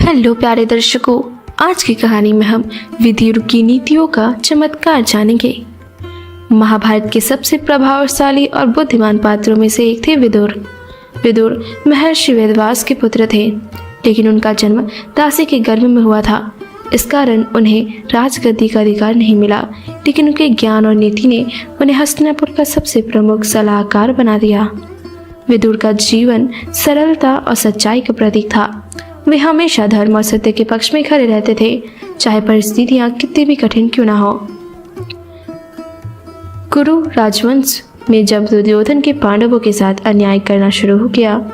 Hello प्यारे दर्शकों, आज की कहानी में हम विदुर की नीतियों का चमत्कार जानेंगे। महाभारत के सबसे प्रभावशाली और बुद्धिमान पात्रों में से एक थे विदुर। विदुर महर्षि वेदव्यास के पुत्र थे, लेकिन उनका जन्म दासी के गर्भ में हुआ था। इस कारण उन्हें राजगद्दी का अधिकार नहीं मिला, लेकिन उनके ज्ञान और नीति ने उन्हें हस्तिनापुर का सबसे प्रमुख सलाहकार बना दिया। विदुर का जीवन सरलता और सच्चाई का प्रतीक था। वे हमेशा धर्म और सत्य के पक्ष में खड़े रहते थे, चाहे परिस्थितियां कितनी भी कठिन क्यों ना हो। कुरु राजवंश में जब दुर्योधन के पांडवों के साथ अन्याय करना शुरू हो गया,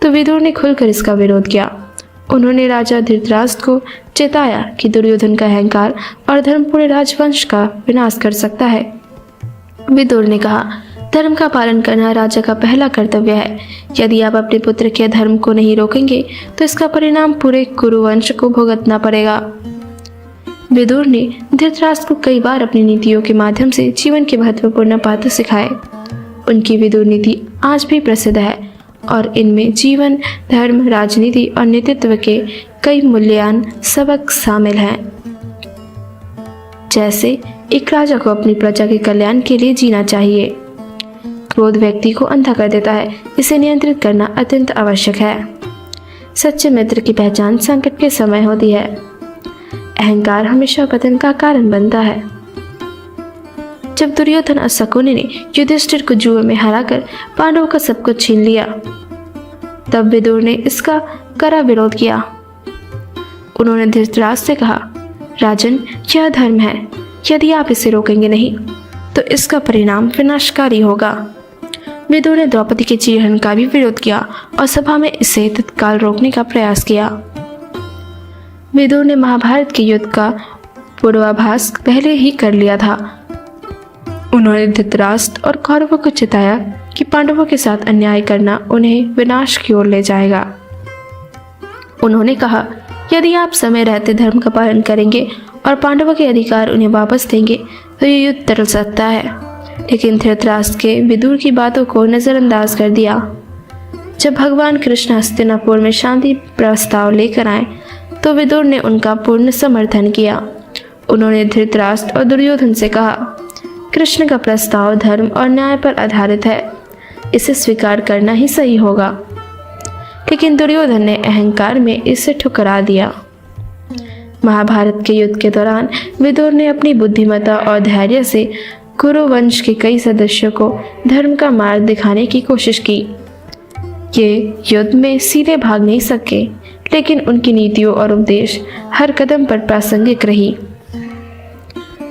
तो विदुर ने खुलकर इसका विरोध किया। उन्होंने राजा धृतराष्ट्र को चेताया कि दुर्योधन का अहंकार और धर्म पूरे राजवंश का विनाश कर सकता है। विदुर ने कहा, धर्म का पालन करना राजा का पहला कर्तव्य है। यदि आप अपने पुत्र के धर्म को नहीं रोकेंगे, तो इसका परिणाम पूरे कुरुवंश को भुगतना पड़ेगा। विदुर ने धृतराष्ट्र को कई बार अपनी नीतियों के माध्यम से जीवन के महत्वपूर्ण पाठ सिखाए। उनकी विदुर नीति आज भी प्रसिद्ध है और इनमें जीवन, धर्म, राजनीति और नेतृत्व के कई मूल्यवान सबक शामिल हैं। जैसे एक राजा को अपनी प्रजा के कल्याण के लिए जीना चाहिए। क्रोध व्यक्ति को अंधा कर देता है, इसे नियंत्रित करना अत्यंत आवश्यक है। सच्चे मित्र की पहचान संकट के समय होती है। अहंकार हमेशा पतन का कारण बनता है। जब दुर्योधन और शकुनि ने युधिष्ठिर को जुए में हराकर पांडवों का सब कुछ छीन लिया, तब विदुर ने इसका कड़ा विरोध किया। उन्होंने धृतराष्ट्र से कहा, राजन, यह धर्म है। यदि आप इसे रोकेंगे नहीं, तो इसका परिणाम विनाशकारी होगा। विदुर ने द्रौपदी के चीरहरण का भी विरोध किया और सभा में इसे तत्काल रोकने का प्रयास किया। विदुर ने महाभारत के युद्ध का पूर्वाभास पहले ही कर लिया था। उन्होंने धृतराष्ट्र और कौरवों को चेताया कि पांडवों के साथ अन्याय करना उन्हें विनाश की ओर ले जाएगा। उन्होंने कहा, यदि आप समय रहते धर्म का पालन करेंगे और पांडवों के अधिकार उन्हें वापस देंगे, तो ये युद्ध टल सकता है। लेकिन धृतराष्ट्र के विदुर की बातों को नजरअंदाज कर दिया। जब भगवान कृष्ण हस्तिनापुर में शांति प्रस्ताव लेकर आए, तो विदुर ने उनका पूर्ण समर्थन किया। उन्होंने धृतराष्ट्र और दुर्योधन से कहा, कृष्ण का प्रस्ताव धर्म और न्याय पर आधारित है, इसे स्वीकार करना ही सही होगा। लेकिन दुर्योधन ने अहंकार में इसे ठुकरा दिया। महाभारत के युद्ध के दौरान विदुर ने अपनी बुद्धिमत्ता और धैर्य से कुरुवंश के कई सदस्यों को धर्म का मार्ग दिखाने की कोशिश की। ये युद्ध में सीधे भाग नहीं सके, लेकिन उनकी नीतियों और उपदेश हर कदम पर प्रासंगिक रही।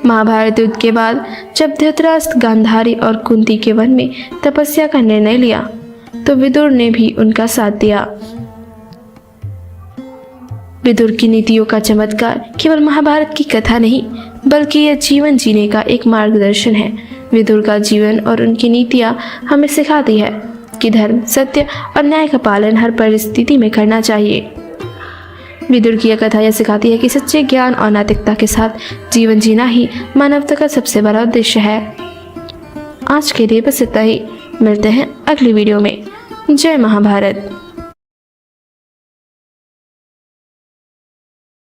महाभारत युद्ध के बाद जब धृतराष्ट्र गांधारी और कुंती के वन में तपस्या का निर्णय लिया, तो विदुर ने भी उनका साथ दिया। विदुर की नीतियों का चमत्कार केवल महाभारत की कथा नहीं, बल्कि यह जीवन जीने का एक मार्गदर्शन है। विदुर का जीवन और उनकी नीतियां हमें सिखाती है कि धर्म, सत्य और न्याय का पालन हर परिस्थिति में करना चाहिए। विदुर की यह कथा यह सिखाती है कि सच्चे ज्ञान और नैतिकता के साथ जीवन जीना ही मानवता का सबसे बड़ा उद्देश्य है। आज के लिए बस इतना ही। मिलते हैं अगली वीडियो में। जय महाभारत।